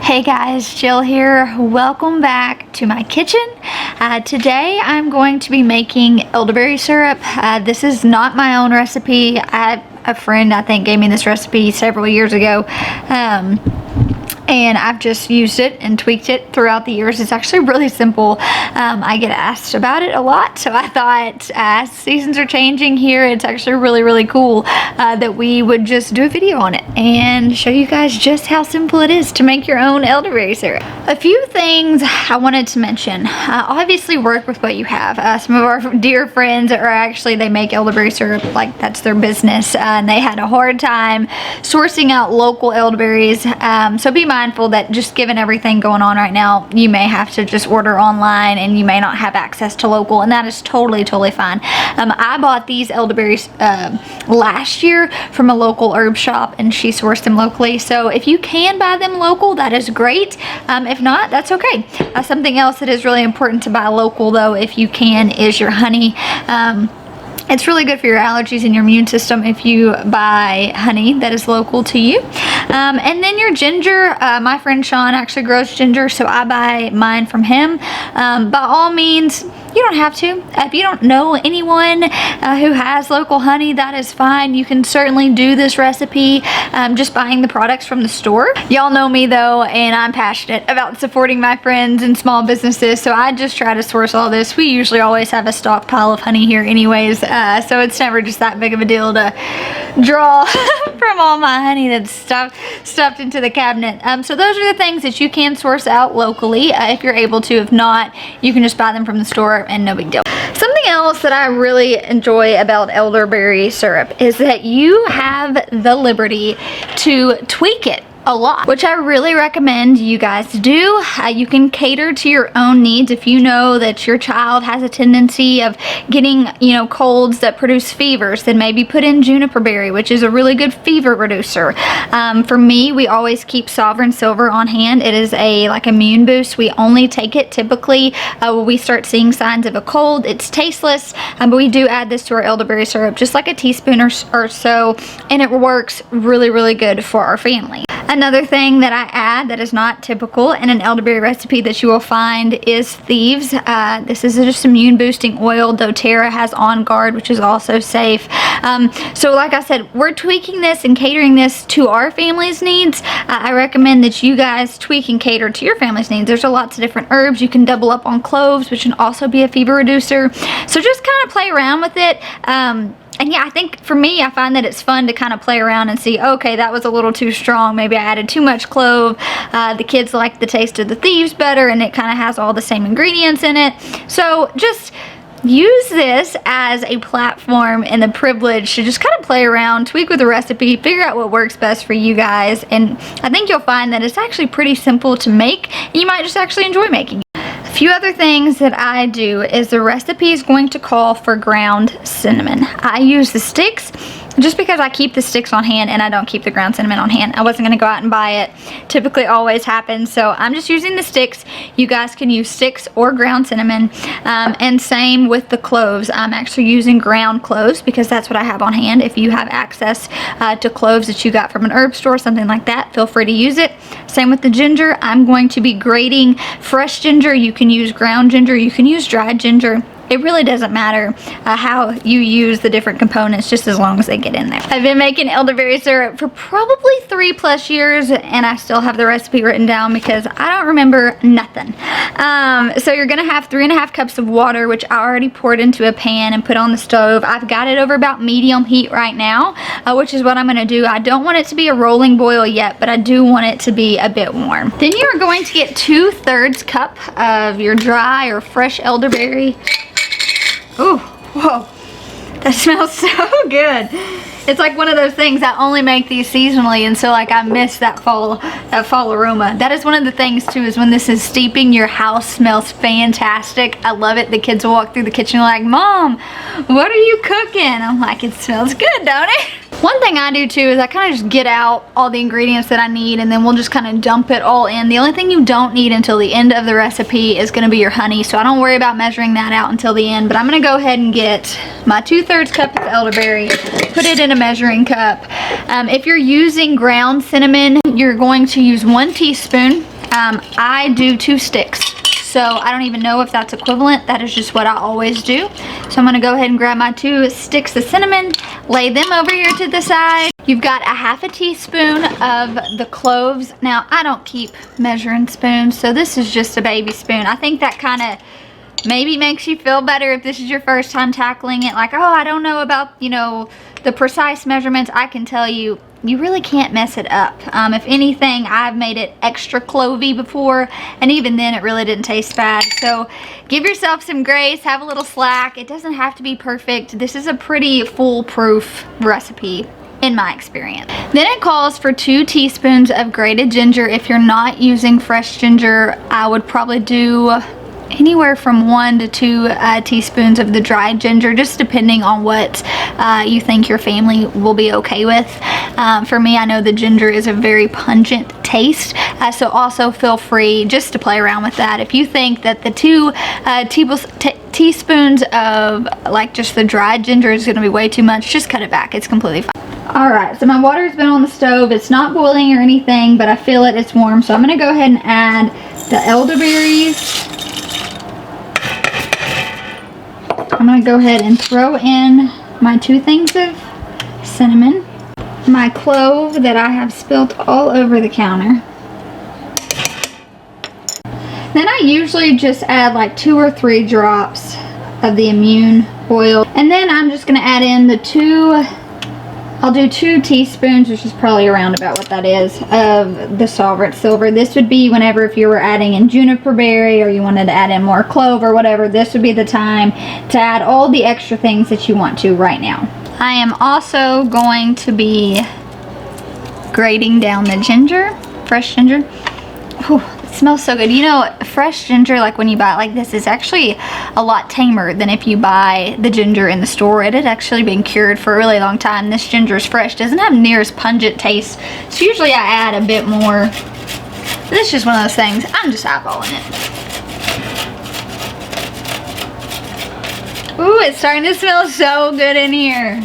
Hey guys, Jill here. Welcome back to my kitchen. Today I'm going to be making elderberry syrup. This is not my own recipe. A friend, I think, gave me this recipe several years ago. And I've just used it and tweaked it throughout the years. It's actually really simple. I get asked about it a lot, so I thought as seasons are changing here, it's actually really cool that we would just do a video on it and show you guys just how simple it is to make your own elderberry syrup. A few things I wanted to mention. Obviously work with what you have. Some of our dear friends they make elderberry syrup like that's their business, and they had a hard time sourcing out local elderberries. So be mindful that just given everything going on right now, you may have to just order online and you may not have access to local, and that is totally fine. I bought these elderberries last year from a local herb shop, and she sourced them locally. So if you can buy them local, that is great. If not, that's okay. Something else that is really important to buy local though, if you can, is your honey. It's really good for your allergies and your immune system if you buy honey that is local to you. And then your ginger. My friend Sean actually grows ginger, so I buy mine from him. By all means, you don't have to. If you don't know anyone who has local honey, that is fine. You can certainly do this recipe just buying the products from the store. Y'all know me though, and I'm passionate about supporting my friends and small businesses, so I just try to source all this. We usually always have a stockpile of honey here anyways, so it's never just that big of a deal to draw from all my honey that's stuffed into the cabinet. So those are the things that you can source out locally if you're able to. If not, you can just buy them from the store and no big deal. Something else that I really enjoy about elderberry syrup is that you have the liberty to tweak it a lot, which I really recommend you guys do. You can cater to your own needs. If you know that your child has a tendency of getting, colds that produce fevers, then maybe put in juniper berry, which is a really good fever reducer. For me, we always keep Sovereign Silver on hand. It is like immune boost. We only take it typically when we start seeing signs of a cold. It's tasteless, but we do add this to our elderberry syrup, just like a teaspoon or so, and it works really good for our family. Another thing that I add that is not typical in an elderberry recipe that you will find is thieves. This is just immune boosting oil. doTERRA has On Guard, which is also safe. So like I said, we're tweaking this and catering this to our family's needs. I recommend that you guys tweak and cater to your family's needs. There's lots of different herbs. You can double up on cloves, which can also be a fever reducer. So just kind of play around with it. And yeah, I think for me, I find that it's fun to kind of play around and see, okay, that was a little too strong. Maybe I added too much clove. The kids like the taste of the thieves better, and it kind of has all the same ingredients in it. So just use this as a platform and the privilege to just kind of play around, tweak with the recipe, figure out what works best for you guys. And I think you'll find that it's actually pretty simple to make, and you might just actually enjoy making it. A few other things that I do is the recipe is going to call for ground cinnamon. I use the sticks just because I keep the sticks on hand and I don't keep the ground cinnamon on hand. I wasn't going to go out and buy it. Typically always happens, so I'm just using the sticks. You guys can use sticks or ground cinnamon, and same with the cloves. I'm actually using ground cloves because that's what I have on hand. If you have access to cloves that you got from an herb store, something like that, feel free to use it. Same with the ginger. I'm going to be grating fresh ginger. You can use ground ginger, you can use dried ginger. It really doesn't matter how you use the different components, just as long as they get in there. I've been making elderberry syrup for probably 3+ years, and I still have the recipe written down because I don't remember nothing. So you're gonna have 3½ cups of water, which I already poured into a pan and put on the stove. I've got it over about medium heat right now, which is what I'm gonna do. I don't want it to be a rolling boil yet, but I do want it to be a bit warm. Then you are going to get 2/3 cup of your dry or fresh elderberry. Ooh, whoa, that smells so good. It's like one of those things, I only make these seasonally, and so like I miss that fall aroma. That is one of the things too, is when this is steeping, your house smells fantastic. I love it. The kids will walk through the kitchen like, Mom, what are you cooking? I'm like, it smells good, don't it? One thing I do too is I kind of just get out all the ingredients that I need, and then we'll just kind of dump it all in. The only thing you don't need until the end of the recipe is going to be your honey, so I don't worry about measuring that out until the end. But I'm going to go ahead and get my 2/3 cup of elderberry, put it in a measuring cup. If you're using ground cinnamon, you're going to use 1 teaspoon. I do 2 sticks. So I don't even know if that's equivalent. That is just what I always do. So I'm gonna go ahead and grab my 2 sticks of cinnamon, lay them over here to the side. You've got a 1/2 teaspoon of the cloves. Now, I don't keep measuring spoons, so this is just a baby spoon. I think that kind of maybe makes you feel better if this is your first time tackling it. Like, oh, I don't know about, you know, the precise measurements. I can tell you, you really can't mess it up. If anything, I've made it extra clovey before, and even then it really didn't taste bad. So give yourself some grace, have a little slack. It doesn't have to be perfect. This is a pretty foolproof recipe, in my experience. Then it calls for 2 teaspoons of grated ginger. If you're not using fresh ginger, I would probably do anywhere from 1 to 2 teaspoons of the dried ginger, just depending on what you think your family will be okay with. For me, I know the ginger is a very pungent taste, so also feel free just to play around with that. If you think that the 2 teaspoons of like just the dried ginger is going to be way too much, just cut it back. It's completely fine. Alright, so my water's been on the stove. It's not boiling or anything, but I feel it, it's warm. So I'm going to go ahead and add the elderberries. I'm going to go ahead and throw in my 2 things of cinnamon, my clove that I have spilt all over the counter. Then I usually just add like 2 or 3 drops of the immune oil. And then I'm just going to add in the I'll do 2 teaspoons, which is probably around about what that is, of the Sovereign Silver. This would be whenever if you were adding in juniper berry or you wanted to add in more clove or whatever, this would be the time to add all the extra things that you want to right now. I am also going to be grating down the ginger, fresh ginger. Whew, it smells so good. You know, fresh ginger, like when you buy it like this, is actually a lot tamer than if you buy the ginger in the store. It had actually been cured for a really long time. This ginger is fresh, doesn't have near as pungent taste. So usually I add a bit more. This is just one of those things. I'm just eyeballing it. Ooh, it's starting to smell so good in here.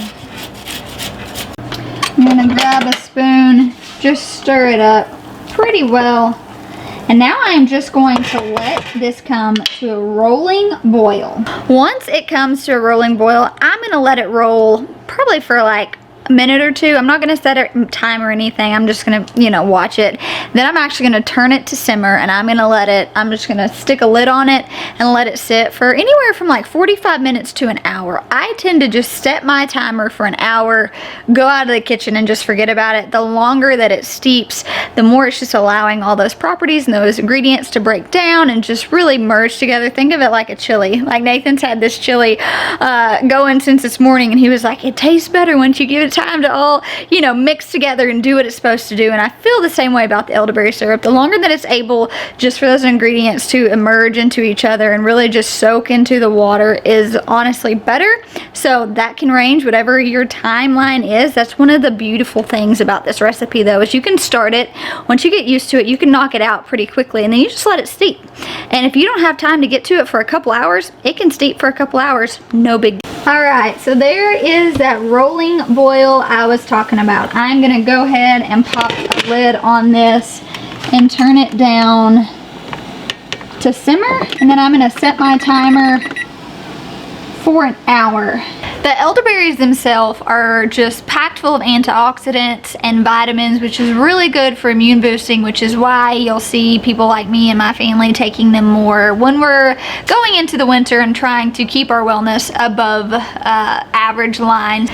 I'm gonna grab a spoon, just stir it up pretty well. And now I'm just going to let this come to a rolling boil. Once it comes to a rolling boil, I'm going to let it roll probably for like a minute or 2. I'm not going to set a time or anything. I'm just going to, you know, watch it. Then I'm actually going to turn it to simmer, and I'm just going to stick a lid on it and let it sit for anywhere from like 45 minutes to an hour. I tend to just set my timer for an hour, go out of the kitchen and just forget about it. The longer that it steeps, the more it's just allowing all those properties and those ingredients to break down and just really merge together. Think of it like a chili. Like Nathan's had this chili going since this morning, and he was like, it tastes better once you give it time to all, you know, mix together and do what it's supposed to do. And I feel the same way about the elderberry syrup. The longer that it's able just for those ingredients to emerge into each other and really just soak into the water is honestly better. So that can range whatever your timeline is. That's one of the beautiful things about this recipe though, is you can start it. Once you get used to it, you can knock it out pretty quickly, and then you just let it steep. And if you don't have time to get to it for a couple hours, it can steep for a couple hours, no big deal. Alright, so there is that rolling boil I was talking about. I'm going to go ahead and pop a lid on this and turn it down to simmer, and then I'm going to set my timer for an hour. The elderberries themselves are just packed full of antioxidants and vitamins, which is really good for immune boosting, which is why you'll see people like me and my family taking them more when we're going into the winter and trying to keep our wellness above average line.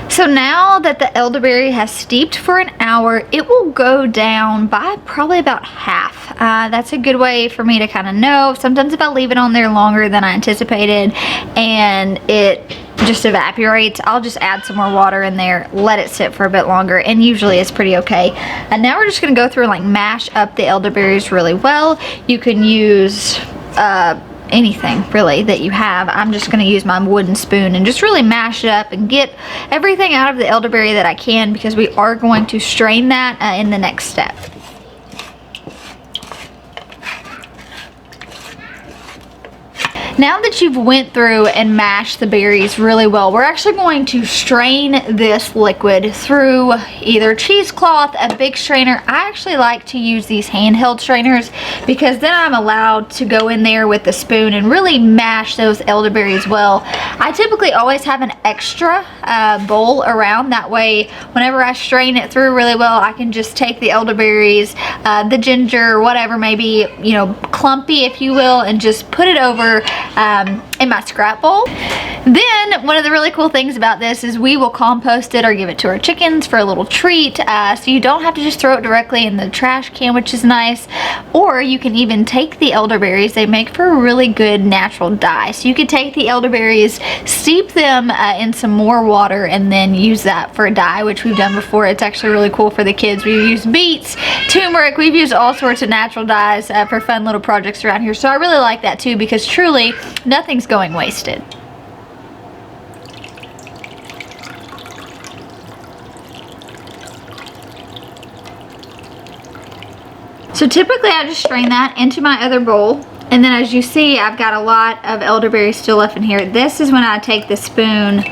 So now that the elderberry has steeped for an hour, it will go down by probably about half. That's a good way for me to kind of know. Sometimes if I leave it on there longer than I anticipated and it just evaporates, I'll just add some more water in there, let it sit for a bit longer, and usually it's pretty okay. And now we're just going to go through and like mash up the elderberries really well. You can use anything really that you have. I'm just going to use my wooden spoon and just really mash it up and get everything out of the elderberry that I can, because we are going to strain that in the next step. Now that you've went through and mashed the berries really well, we're actually going to strain this liquid through either cheesecloth, a big strainer. I actually like to use these handheld strainers because then I'm allowed to go in there with the spoon and really mash those elderberries well. I typically always have an extra bowl around. That way, whenever I strain it through really well, I can just take the elderberries, the ginger, whatever may be, you know, clumpy if you will, and just put it over in my scrap bowl. Then one of the really cool things about this is we will compost it or give it to our chickens for a little treat, so you don't have to just throw it directly in the trash can, which is nice. Or you can even take the elderberries. They make for a really good natural dye, so you could take the elderberries, steep them in some more water, and then use that for a dye, which we've done before. It's actually really cool for the kids. We've used beets, turmeric, we've used all sorts of natural dyes for fun little projects around here, so I really like that too, because truly nothing's going wasted. So typically I just strain that into my other bowl, and then as you see, I've got a lot of elderberry still left in here. This is when I take the spoon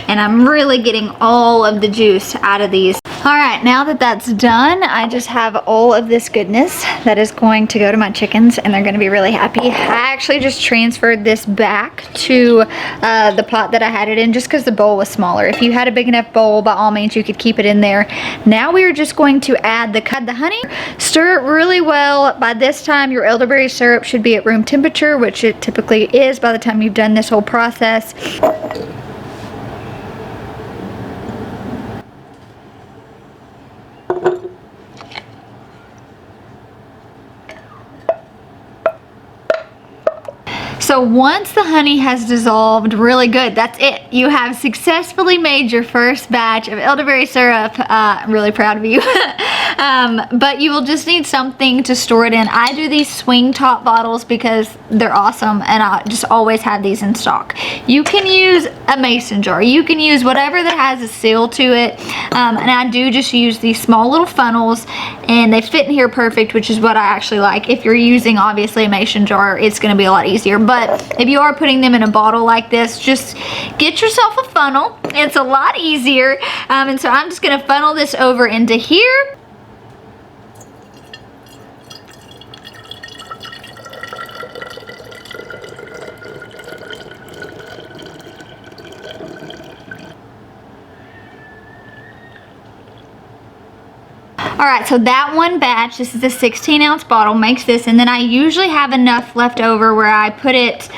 and I'm really getting all of the juice out of these. All right, now that that's done, I just have all of this goodness that is going to go to my chickens, and they're gonna be really happy. I actually just transferred this back to the pot that I had it in, just because the bowl was smaller. If you had a big enough bowl, by all means, you could keep it in there. Now we are just going to add the honey, stir it really well. By this time, your elderberry syrup should be at room temperature, which it typically is by the time you've done this whole process. So once the honey has dissolved really good, that's it. You have successfully made your first batch of elderberry syrup. I'm really proud of you. But you will just need something to store it in. I do these swing top bottles because they're awesome, and I just always have these in stock. You can use a mason jar. You can use whatever that has a seal to it. And I do just use these small little funnels, and they fit in here perfect, which is what I actually like. If you're using obviously a mason jar, it's going to be a lot easier. But if you are putting them in a bottle like this, just get yourself a funnel. It's a lot easier. And so I'm just going to funnel this over into here. Alright, so that one batch, this is a 16-ounce bottle, makes this, and then I usually have enough left over where I put it,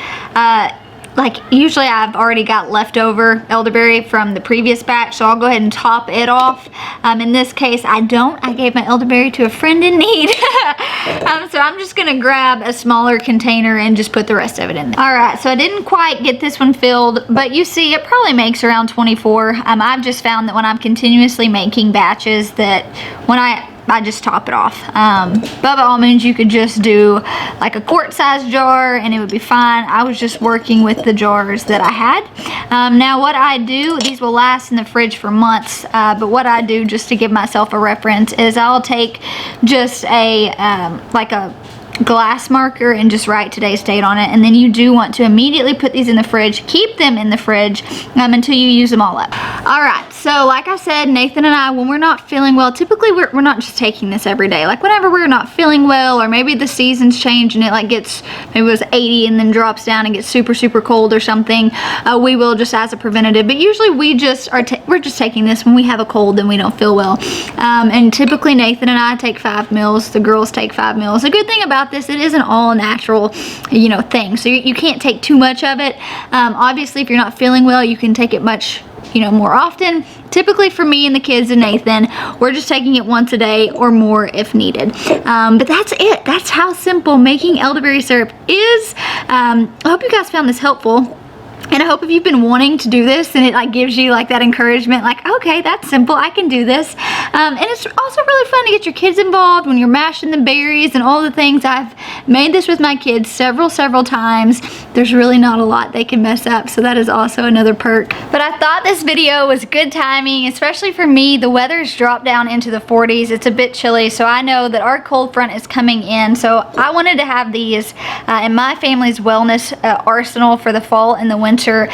like usually I've already got leftover elderberry from the previous batch, so I'll go ahead and top it off. In this case, I don't. I gave my elderberry to a friend in need. So I'm just going to grab a smaller container and just put the rest of it in there. Alright, so I didn't quite get this one filled, but you see it probably makes around 24. I've just found that when I'm continuously making batches that when I just top it off. But by all means, you could just do like a quart-sized jar and it would be fine. I was just working with the jars that I had. Now what I do, these will last in the fridge for months, but what I do just to give myself a reference is I'll take just a like a glass marker and just write today's date on it, and then you do want to immediately put these in the fridge, keep them in the fridge until you use them all up. Alright, so like I said, Nathan and I, when we're not feeling well, typically we're not just taking this every day. Like whenever we're not feeling well, or maybe the seasons change and it like gets, maybe it was 80 and then drops down and gets super cold or something, we will just as a preventative. But usually we just are we're just taking this when we have a cold and we don't feel well. And typically Nathan and I take 5 meals, the girls take 5 meals. The good thing about this, it is an all natural, you know, thing, so you can't take too much of it. Obviously if you're not feeling well, you can take it much, you know, more often. Typically for me and the kids and Nathan, we're just taking it once a day or more if needed. But that's it. That's how simple making elderberry syrup is. I hope you guys found this helpful. And I hope if you've been wanting to do this and it like gives you like that encouragement, like, okay, that's simple, I can do this. And it's also really fun to get your kids involved when you're mashing the berries and all the things I've made this with my kids several times. There's really not a lot they can mess up, so that is also another perk. But I thought this video was good timing, especially for me. The weather's dropped down into the 40s. It's a bit chilly, so I know that our cold front is coming in, so I wanted to have these in my family's wellness arsenal for the fall and the winter,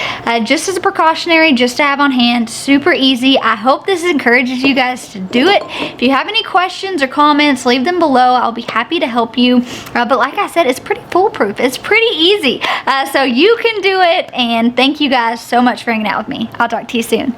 just as a precautionary, just to have on hand. Super easy. I hope this encourages you guys to do it. If you have any questions or comments, leave them below. I'll be happy to help you. But like I said, it's pretty foolproof. It's pretty easy. So you can do it, and thank you guys so much for hanging out with me. I'll talk to you soon.